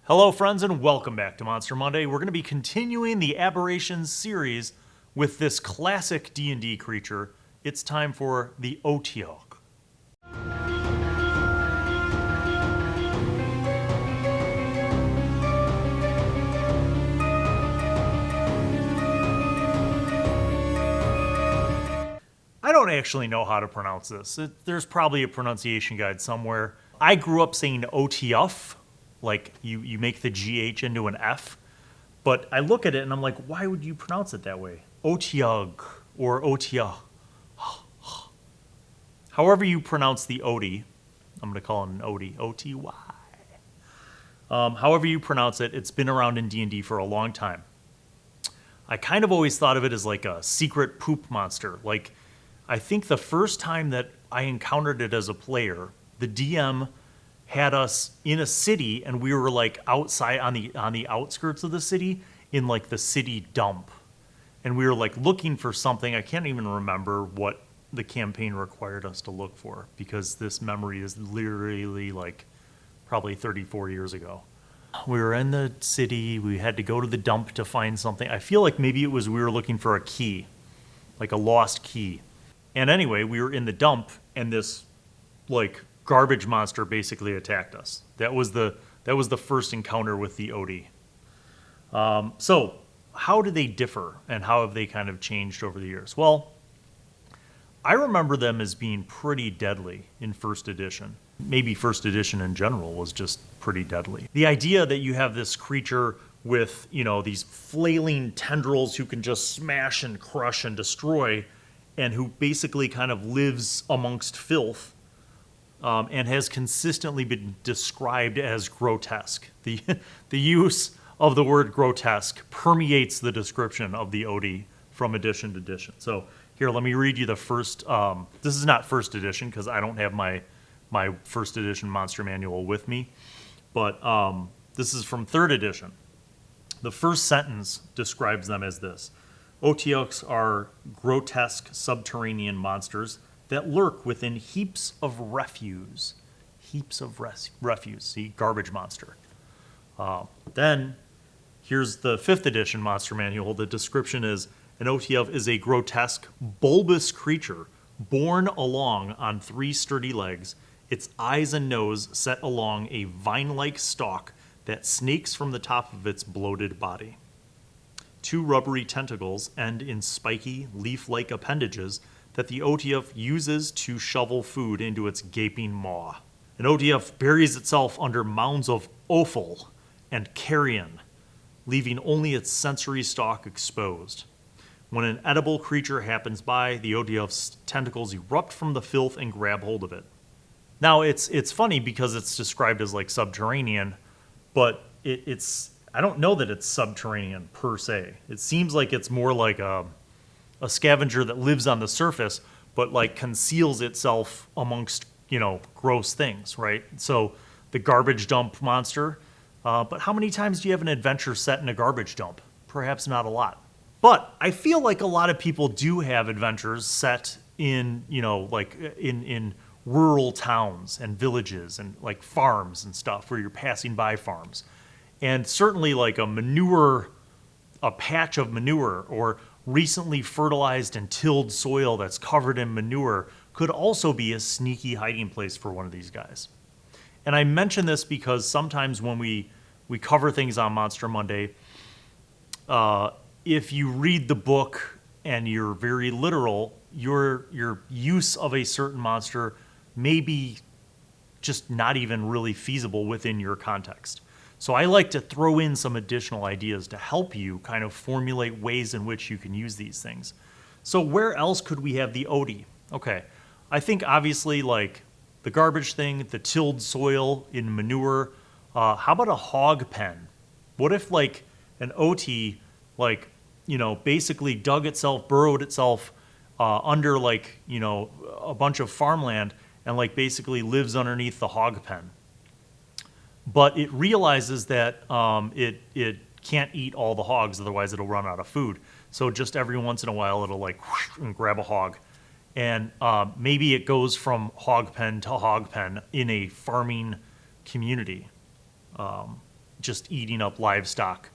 Hello friends and welcome back to Monster Monday. We're going to be continuing the aberrations series with this classic D&D creature. It's time for the Otyugh. I don't actually know how to pronounce this. There's probably a pronunciation guide somewhere. I grew up saying Otyugh, like you make the GH into an F, but I look at it and I'm like, why would you pronounce it that way? Otyugh or Otyugh. However you pronounce the Odie, I'm going to call it an Odie, O-T-Y. However you pronounce it, it's been around in D&D for a long time. I kind of always thought of it as like a secret poop monster. Like, I think the first time that I encountered it as a player, the DM had us in a city and we were like outside on the outskirts of the city in like the city dump. And we were like looking for something. I can't even remember what the campaign required us to look for because this memory is literally like probably 34 years ago. We were in the city. We had to go to the dump to find something. I feel like maybe it was we were looking for a key, like a lost key. And anyway, we were in the dump and this like garbage monster basically attacked us. That was the first encounter with the Odie. So how do they differ and how have they kind of changed over the years? Well, I remember them as being pretty deadly in first edition. Maybe first edition in general was just pretty deadly. The idea that you have this creature with, these flailing tendrils who can just smash and crush and destroy and who basically kind of lives amongst filth and has consistently been described as grotesque. The use of the word grotesque permeates the description of the Odie from edition to edition. So here, let me read you the first. This is not first edition because I don't have my first edition monster manual with me, but this is from third edition. The first sentence describes them as this. Otyughs are grotesque subterranean monsters that lurk within heaps of refuse. Heaps of refuse. See, garbage monster. Then, here's the 5th edition monster manual. The description is, an Otyugh is a grotesque, bulbous creature borne along on 3 sturdy legs, its eyes and nose set along a vine-like stalk that snakes from the top of its bloated body. 2 rubbery tentacles end in spiky, leaf-like appendages that the Otyugh uses to shovel food into its gaping maw. An Otyugh buries itself under mounds of offal and carrion, leaving only its sensory stalk exposed. When an edible creature happens by, the Otyugh's tentacles erupt from the filth and grab hold of it. Now, it's funny because it's described as like subterranean, but it's I don't know that it's subterranean per se. It seems like it's more like a scavenger that lives on the surface, but like conceals itself amongst, gross things, right? So the garbage dump monster, but how many times do you have an adventure set in a garbage dump? Perhaps not a lot. But I feel like a lot of people do have adventures set in, in rural towns and villages and like farms and stuff where you're passing by farms. And certainly like a patch of manure or recently fertilized and tilled soil that's covered in manure could also be a sneaky hiding place for one of these guys. And I mention this because sometimes when we cover things on Monster Monday, if you read the book and you're very literal, your use of a certain monster may be just not even really feasible within your context. So I like to throw in some additional ideas to help you kind of formulate ways in which you can use these things. So where else could we have the Odie? Okay, I think obviously like the garbage thing, the tilled soil in manure. How about a hog pen? What if like an Otyugh basically burrowed itself under like, a bunch of farmland and like basically lives underneath the hog pen. But it realizes that it can't eat all the hogs, otherwise it'll run out of food. So just every once in a while, it'll like whoosh and grab a hog. And maybe it goes from hog pen to hog pen in a farming community. just eating up livestock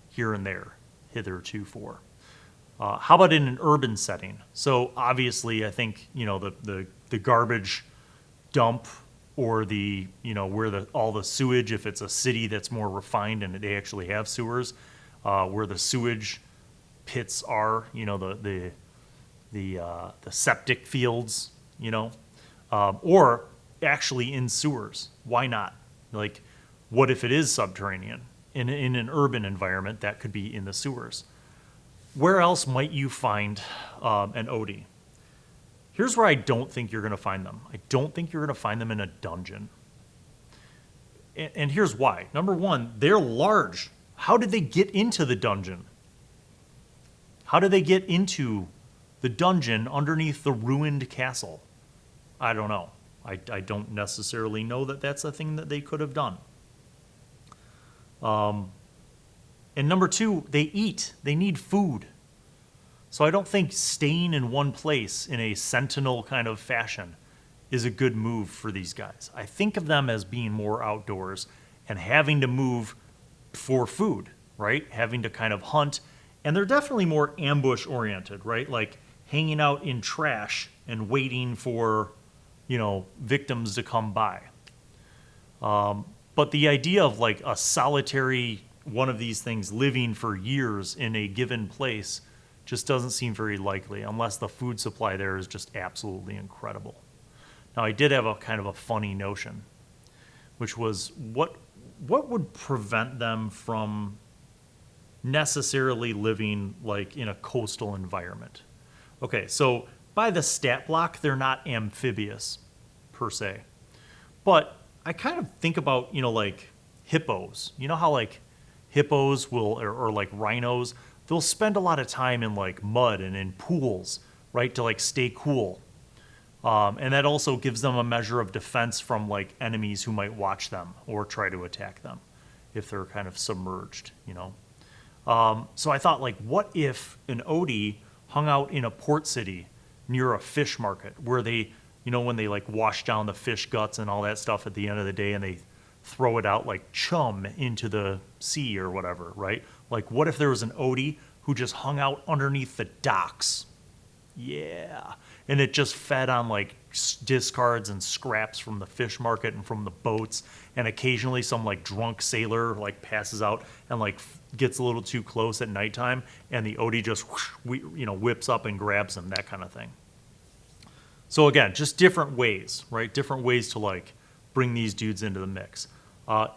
here and there, hitherto. How about in an urban setting? So obviously, I think, the garbage dump, or the, where all the sewage, if it's a city that's more refined and they actually have sewers, where the sewage pits are, the septic fields, or actually in sewers. Why not? Like, what if it is subterranean? In an urban environment, that could be in the sewers. Where else might you find an Otyugh? Here's where I don't think you're going to find them. I don't think you're going to find them in a dungeon. And here's why. Number one, they're large. How did they get into the dungeon? How did they get into the dungeon underneath the ruined castle? I don't know. I don't necessarily know that that's a thing that they could have done. And number two, they eat. They need food. So I don't think staying in one place in a sentinel kind of fashion is a good move for these guys. I think of them as being more outdoors and having to move for food, right? Having to kind of hunt. And they're definitely more ambush oriented, right? Like hanging out in trash and waiting for, victims to come by. But the idea of like a solitary one of these things living for years in a given place just doesn't seem very likely, unless the food supply there is just absolutely incredible. Now, I did have a kind of a funny notion, which was what would prevent them from necessarily living like in a coastal environment? Okay, so by the stat block, they're not amphibious per se. But I kind of think about, like hippos. You know how like hippos will, or like rhinos, they'll spend a lot of time in like mud and in pools, right, to like stay cool. And that also gives them a measure of defense from like enemies who might watch them or try to attack them if they're kind of submerged, So I thought, like, what if an Otyugh hung out in a port city near a fish market where they, when they like wash down the fish guts and all that stuff at the end of the day and they throw it out like chum into the sea or whatever, right? Like, what if there was an Otyugh who just hung out underneath the docks? Yeah. And it just fed on like discards and scraps from the fish market and from the boats. And occasionally some like drunk sailor like passes out and like gets a little too close at nighttime. And the Otyugh just, whips up and grabs him, that kind of thing. So again, just different ways, right? Different ways to like bring these dudes into the mix. I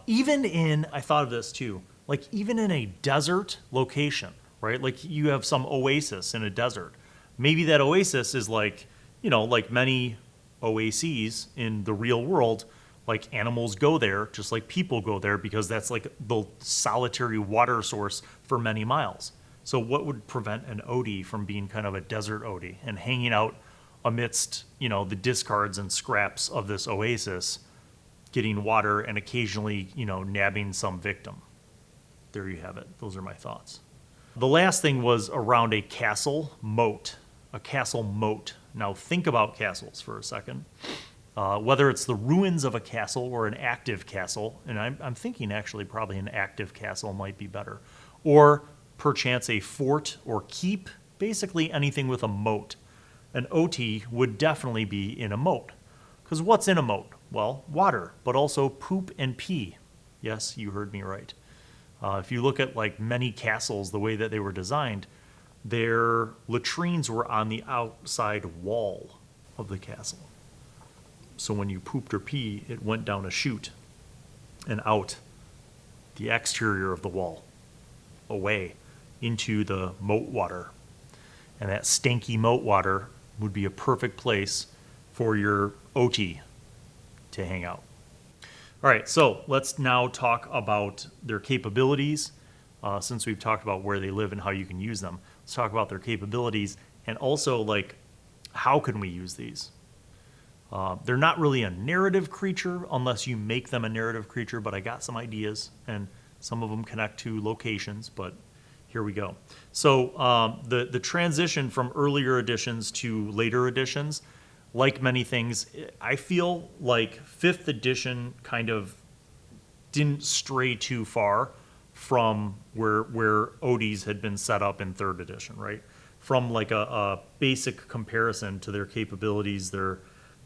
thought of this too, like even in a desert location, right? Like you have some oasis in a desert. Maybe that oasis is like, like many oases in the real world, like animals go there just like people go there because that's like the solitary water source for many miles. So what would prevent an Otyugh from being kind of a desert Otyugh and hanging out amidst, the discards and scraps of this oasis, getting water and occasionally, nabbing some victim? There you have it. Those are my thoughts. The last thing was around a castle moat. A castle moat. Now think about castles for a second. Whether it's the ruins of a castle or an active castle, and I'm thinking actually probably an active castle might be better, or perchance a fort or keep, basically anything with a moat. An Otyugh would definitely be in a moat. Because what's in a moat? Well, water, but also poop and pee. Yes, you heard me right. If you look at like many castles, the way that they were designed, their latrines were on the outside wall of the castle. So when you pooped or pee, it went down a chute and out the exterior of the wall, away into the moat water. And that stanky moat water would be a perfect place for your Otyugh to hang out. All right, so let's now talk about their capabilities. Since we've talked about where they live and how you can use them, let's talk about their capabilities and also like how can we use these. They're not really a narrative creature unless you make them a narrative creature, but I got some ideas and some of them connect to locations, but here we go. So the transition from earlier editions to later editions, like many things, I feel like 5th edition kind of didn't stray too far from where ODs had been set up in 3rd edition, right? From like a basic comparison to their capabilities, their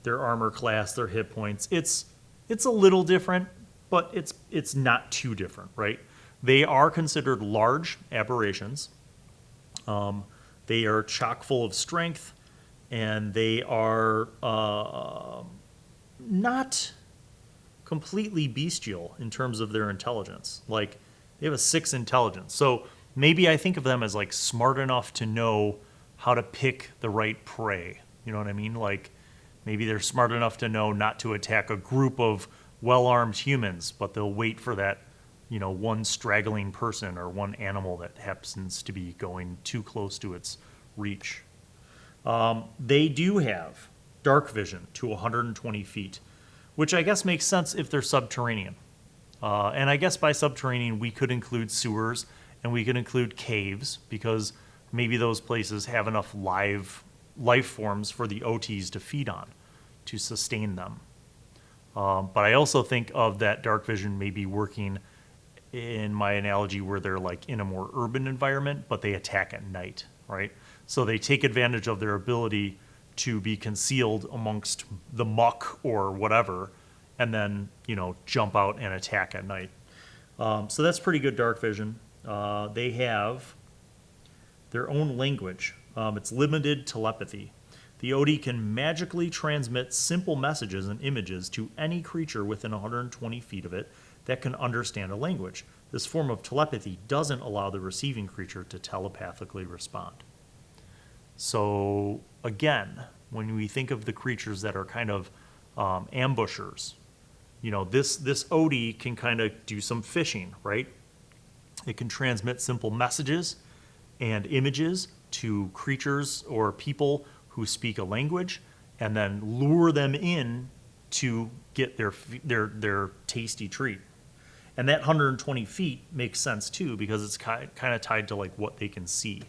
armor class, their hit points. It's a little different, but it's not too different, right? They are considered large aberrations. They are chock full of strength, and they are not completely bestial in terms of their intelligence. Like, they have a 6 intelligence. So maybe I think of them as like smart enough to know how to pick the right prey. You know what I mean? Like, maybe they're smart enough to know not to attack a group of well-armed humans, but they'll wait for that, one straggling person or one animal that happens to be going too close to its reach. They do have dark vision to 120 feet, which I guess makes sense if they're subterranean. And I guess by subterranean, we could include sewers and we could include caves, because maybe those places have enough life forms for the OTs to feed on, to sustain them. But I also think of that dark vision maybe working in my analogy where they're like in a more urban environment, but they attack at night, right? So they take advantage of their ability to be concealed amongst the muck or whatever, and then, jump out and attack at night. So that's pretty good dark vision. They have their own language. It's limited telepathy. The OD can magically transmit simple messages and images to any creature within 120 feet of it that can understand a language. This form of telepathy doesn't allow the receiving creature to telepathically respond. So again, when we think of the creatures that are kind of ambushers, this OD can kind of do some fishing, right? It can transmit simple messages and images to creatures or people who speak a language, and then lure them in to get their tasty treat. And that 120 feet makes sense too, because it's kind of tied to like what they can see.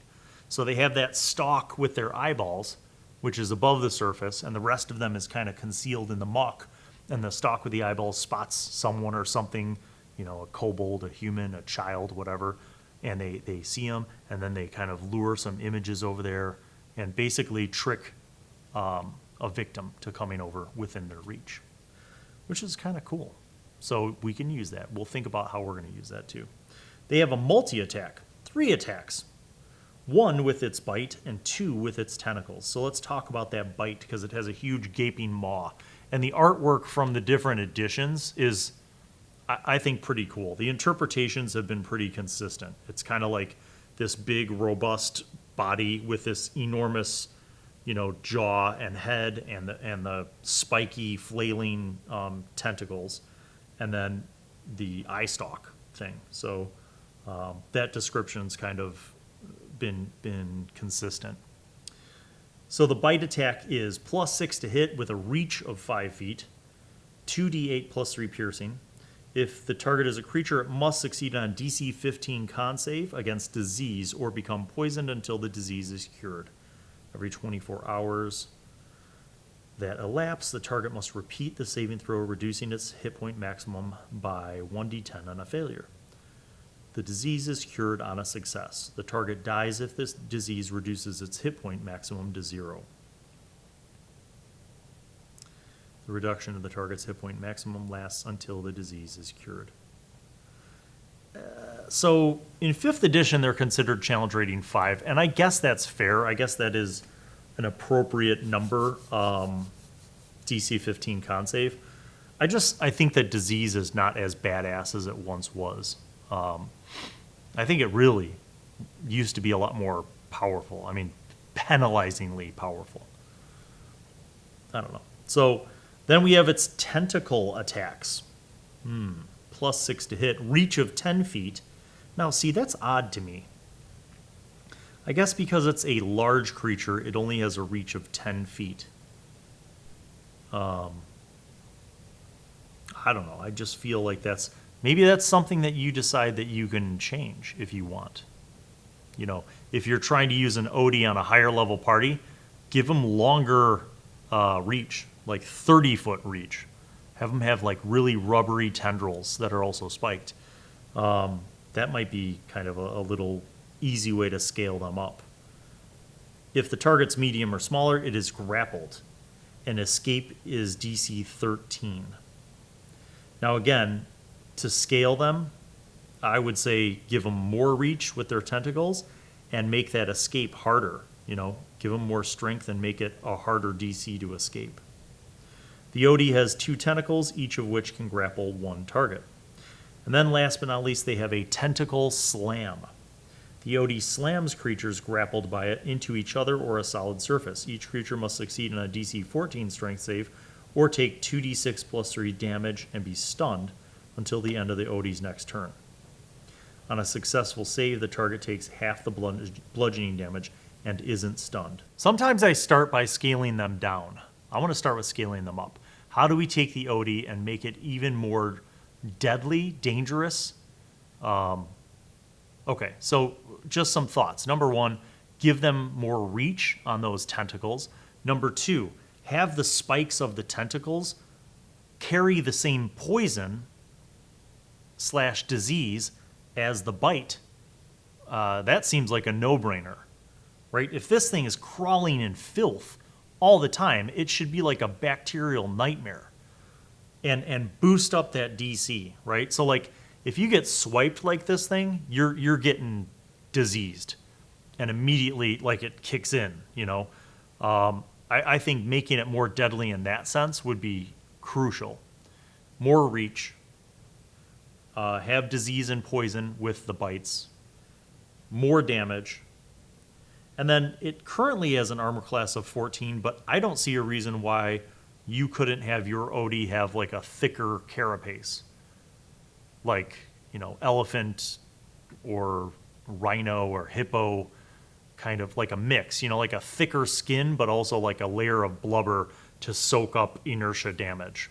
So they have that stalk with their eyeballs, which is above the surface, and the rest of them is kind of concealed in the muck. And the stalk with the eyeballs spots someone or something, a kobold, a human, a child, whatever, and they see them, and then they kind of lure some images over there and basically trick a victim to coming over within their reach, which is kind of cool. So we can use that. We'll think about how we're going to use that too. They have a multi-attack, 3 attacks, 1 with its bite and 2 with its tentacles. So let's talk about that bite, because it has a huge gaping maw. And the artwork from the different editions is, I think, pretty cool. The interpretations have been pretty consistent. It's kind of like this big, robust body with this enormous, jaw and head, and the spiky, flailing tentacles, and then the eye stalk thing. So that description's kind of been consistent. So the bite attack is +6 to hit with a reach of 5 feet, 2d8 plus 3 piercing. If the target is a creature, it must succeed on a DC 15 con save against disease or become poisoned until the disease is cured. Every 24 hours that elapse, the target must repeat the saving throw, reducing its hit point maximum by 1d10 on a failure. The disease is cured on a success. The target dies if this disease reduces its hit point maximum to 0. The reduction of the target's hit point maximum lasts until the disease is cured. So in 5th edition, they're considered challenge rating 5, and I guess that's fair. I guess that is an appropriate number, DC 15 con save. I think that disease is not as badass as it once was. I think it really used to be a lot more powerful. I mean, penalizingly powerful. I don't know. So then we have its tentacle attacks. +6 to hit, reach of 10 feet. Now, see, that's odd to me. I guess because it's a large creature, it only has a reach of 10 feet. I don't know. I just feel like maybe that's something that you decide that you can change if you want. If you're trying to use an OD on a higher level party, give them longer reach, like 30-foot reach. Have them have like really rubbery tendrils that are also spiked. That might be kind of a little easy way to scale them up. If the target's medium or smaller, it is grappled, and escape is DC 13. Now again, to scale them, I would say give them more reach with their tentacles and make that escape harder. Give them more strength and make it a harder DC to escape. The Otyugh has 2 tentacles, each of which can grapple 1 target. And then last but not least, they have a tentacle slam. The Otyugh slams creatures grappled by it into each other or a solid surface. Each creature must succeed on a DC 14 strength save or take 2d6 plus 3 damage and be stunned until the end of the Otyugh's next turn. On a successful save, the target takes half the bludgeoning damage and isn't stunned. Sometimes I start by scaling them down. I want to start with scaling them up. How do we take the Otyugh and make it even more deadly, dangerous? Okay, so just some thoughts. Number 1, give them more reach on those tentacles. Number 2, have the spikes of the tentacles carry the same poison / disease as the bite. That seems like a no-brainer, right? If this thing is crawling in filth all the time, it should be like a bacterial nightmare and boost up that DC, right? So like if you get swiped like this thing, you're getting diseased and immediately like it kicks in, I think making it more deadly in that sense would be crucial. More reach, have disease and poison with the bites, more damage, and then it currently has an armor class of 14, but I don't see a reason why you couldn't have your Otyugh have like a thicker carapace, like, elephant or rhino or hippo, kind of like a mix, like a thicker skin, but also like a layer of blubber to soak up inertia damage.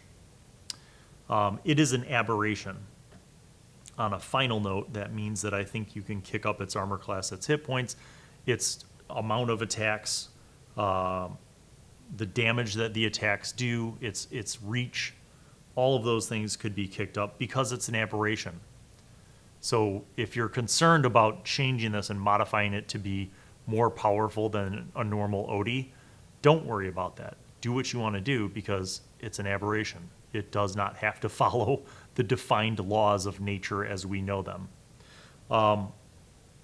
It is an aberration. On a final note, that means that I think you can kick up its armor class, its hit points, its amount of attacks, the damage that the attacks do, its reach, all of those things could be kicked up because it's an aberration. So if you're concerned about changing this and modifying it to be more powerful than a normal Otyugh, don't worry about that. Do what you want to do because it's an aberration. It does not have to follow the defined laws of nature as we know them. On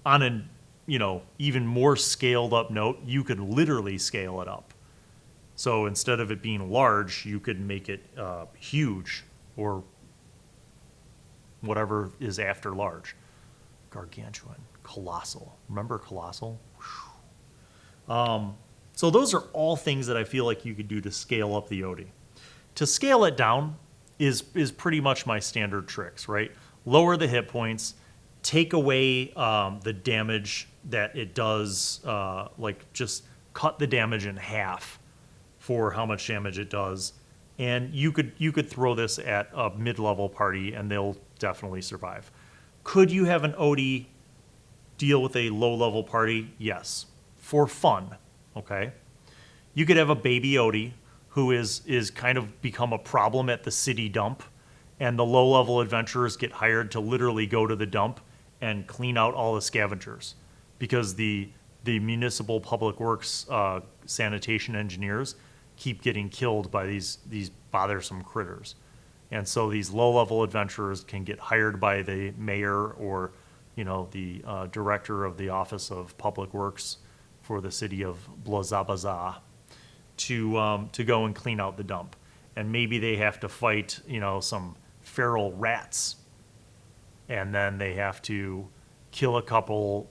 an even more scaled up note, you could literally scale it up. So instead of it being large, you could make it huge or whatever is after large. Gargantuan, colossal. Remember colossal? So those are all things that I feel like you could do to scale up the Otyugh. To scale it down is pretty much my standard tricks, right? Lower the hit points, take away the damage that it does, like just cut the damage in half for how much damage it does. And you could throw this at a mid-level party and they'll definitely survive. Could you have an Otyugh deal with a low-level party? Yes, for fun, okay? You could have a baby Otyugh who is kind of become a problem at the city dump, and the low-level adventurers get hired to literally go to the dump and clean out all the scavengers because the municipal public works sanitation engineers keep getting killed by these bothersome critters. And so these low-level adventurers can get hired by the mayor or the director of the Office of Public Works for the city of Blazabaza to go and clean out the dump. And maybe they have to fight, some feral rats. And then they have to kill a couple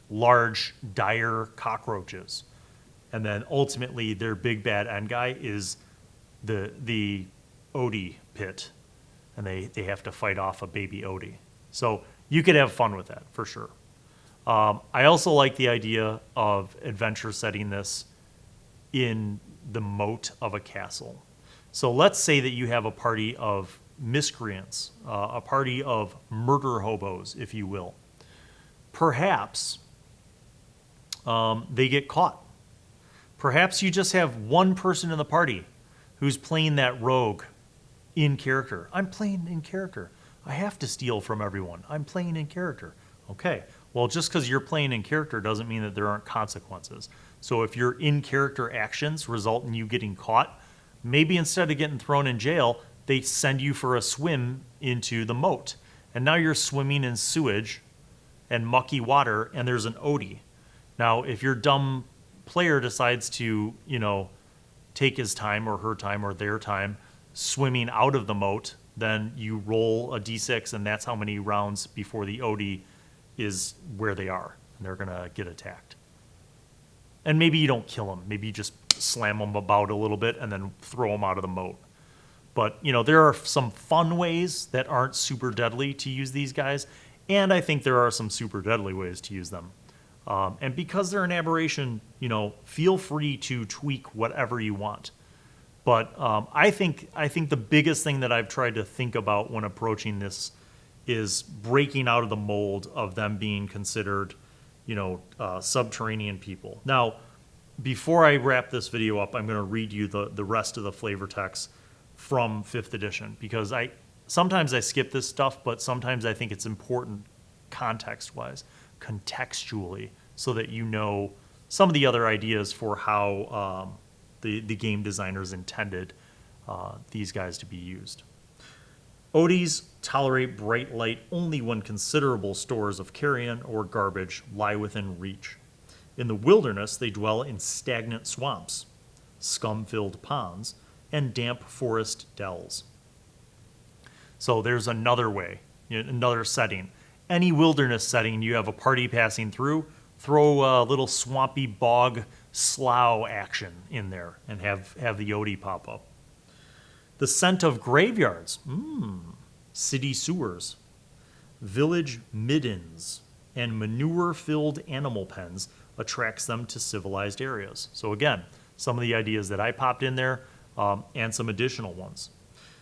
large, dire cockroaches. And then ultimately their big bad end guy is the Otyugh pit. And they have to fight off a baby Otyugh. So you could have fun with that, for sure. I also like the idea of adventure setting this in the moat of a castle. So let's say that you have a party of miscreants, a party of murder hobos, if you will. Perhaps they get caught. Perhaps you just have one person in the party who's playing that rogue in character. I'm playing in character. I have to steal from everyone. I'm playing in character. Okay, well, just because you're playing in character doesn't mean that there aren't consequences. So if your in-character actions result in you getting caught, maybe instead of getting thrown in jail, they send you for a swim into the moat. And now you're swimming in sewage and mucky water, and there's an Otyugh. Now, if your dumb player decides to, take his time or her time or their time swimming out of the moat, then you roll a d6, and that's how many rounds before the Otyugh is where they are, and they're going to get attacked. And maybe you don't kill them. Maybe you just slam them about a little bit and then throw them out of the moat. But, there are some fun ways that aren't super deadly to use these guys, and I think there are some super deadly ways to use them. And because they're an aberration, feel free to tweak whatever you want. But I think the biggest thing that I've tried to think about when approaching this is breaking out of the mold of them being considered, subterranean people. Now, before I wrap this video up, I'm going to read you the rest of the flavor text from 5th edition, because sometimes I skip this stuff, but sometimes I think it's important context-wise, contextually, so that you know some of the other ideas for how the game designers intended these guys to be used. Otyughs tolerate bright light only when considerable stores of carrion or garbage lie within reach. In the wilderness, they dwell in stagnant swamps, scum-filled ponds, and damp forest dells. So there's another way, another setting. Any wilderness setting you have a party passing through, throw a little swampy bog slough action in there and have the Otyugh pop up. The scent of graveyards, city sewers, village middens, and manure-filled animal pens attracts them to civilized areas. So again, some of the ideas that I popped in there, and some additional ones.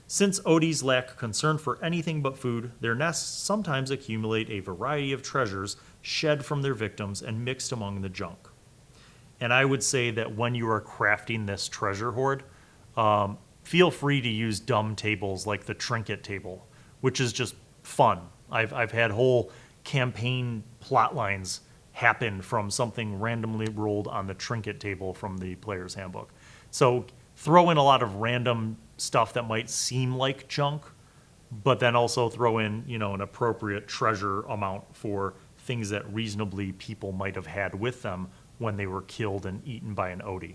Since Otyughs lack concern for anything but food, their nests sometimes accumulate a variety of treasures shed from their victims and mixed among the junk. And I would say that when you are crafting this treasure hoard, feel free to use dumb tables like the trinket table, which is just fun. I've had whole campaign plot lines happen from something randomly rolled on the trinket table from the player's handbook. So throw in a lot of random stuff that might seem like junk, but then also throw in, an appropriate treasure amount for things that reasonably people might have had with them when they were killed and eaten by an Otyugh.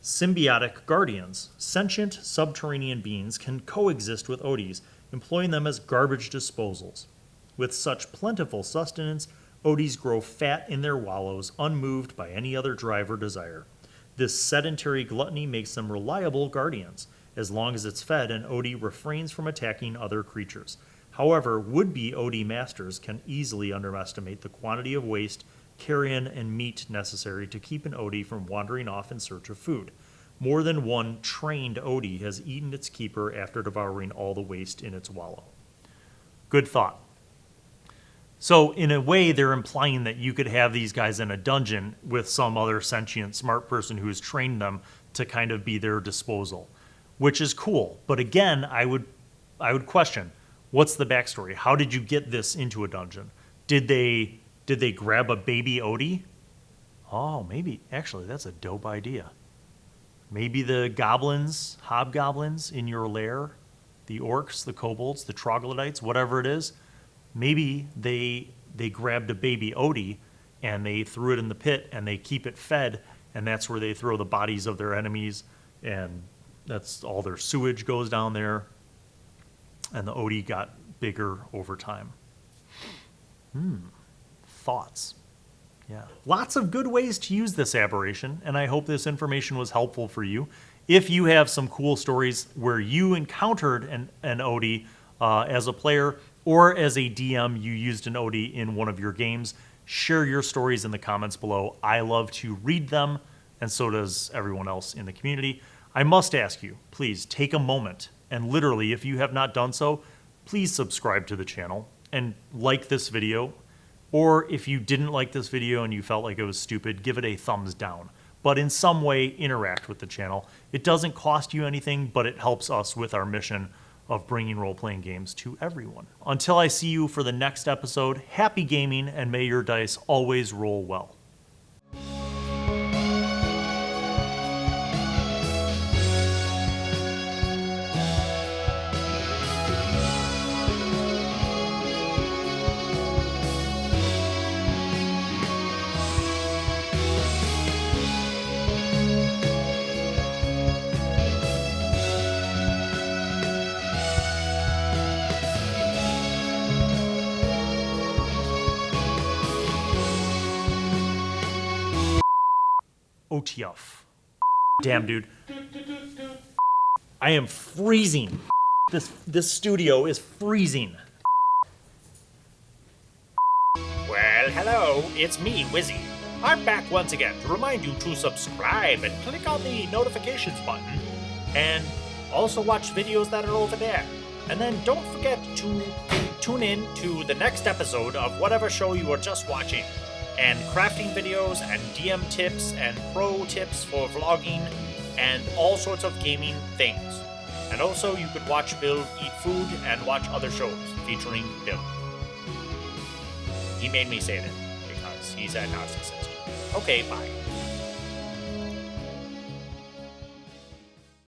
Symbiotic guardians. Sentient subterranean beings can coexist with Otyughs, employing them as garbage disposals. With such plentiful sustenance, Otyughs grow fat in their wallows, unmoved by any other drive or desire. This sedentary gluttony makes them reliable guardians. As long as it's fed, an Otyugh refrains from attacking other creatures. However, would-be Otyugh masters can easily underestimate the quantity of waste, carrion, and meat necessary to keep an Otyugh from wandering off in search of food. More than one trained Otyugh has eaten its keeper after devouring all the waste in its wallow. Good thought. So in a way, they're implying that you could have these guys in a dungeon with some other sentient smart person who's trained them to kind of be their disposal, which is cool. But again, I would question, what's the backstory? How did you get this into a dungeon? Did they grab a baby Otyugh? Oh, maybe. Actually, that's a dope idea. Maybe the goblins, hobgoblins in your lair, the orcs, the kobolds, the troglodytes, whatever it is, maybe they grabbed a baby Otyugh and they threw it in the pit and they keep it fed, and that's where they throw the bodies of their enemies, and that's all their sewage goes down there, and the Otyugh got bigger over time. Thoughts? Yeah. Lots of good ways to use this aberration, and I hope this information was helpful for you. If you have some cool stories where you encountered an Otyugh as a player, or as a DM you used an Otyugh in one of your games, share your stories in the comments below. I love to read them, and so does everyone else in the community. I must ask you, please take a moment, and literally, if you have not done so, please subscribe to the channel and like this video. Or if you didn't like this video and you felt like it was stupid, give it a thumbs down. but in some way interact with the channel. It doesn't cost you anything, but it helps us with our mission of bringing role-playing games to everyone. Until I see you for the next episode, happy gaming, and may your dice always roll well. Otyugh. Damn, dude. I am freezing. This studio is freezing. Well, hello, it's me, Wizzy. I'm back once again to remind you to subscribe and click on the notifications button, and also watch videos that are over there. And then don't forget to tune in to the next episode of whatever show you were just watching, and crafting videos and DM tips and pro tips for vlogging and all sorts of gaming things. And also you could watch Bill eat food and watch other shows featuring Bill. He made me say that because he's a narcissist. Okay, bye.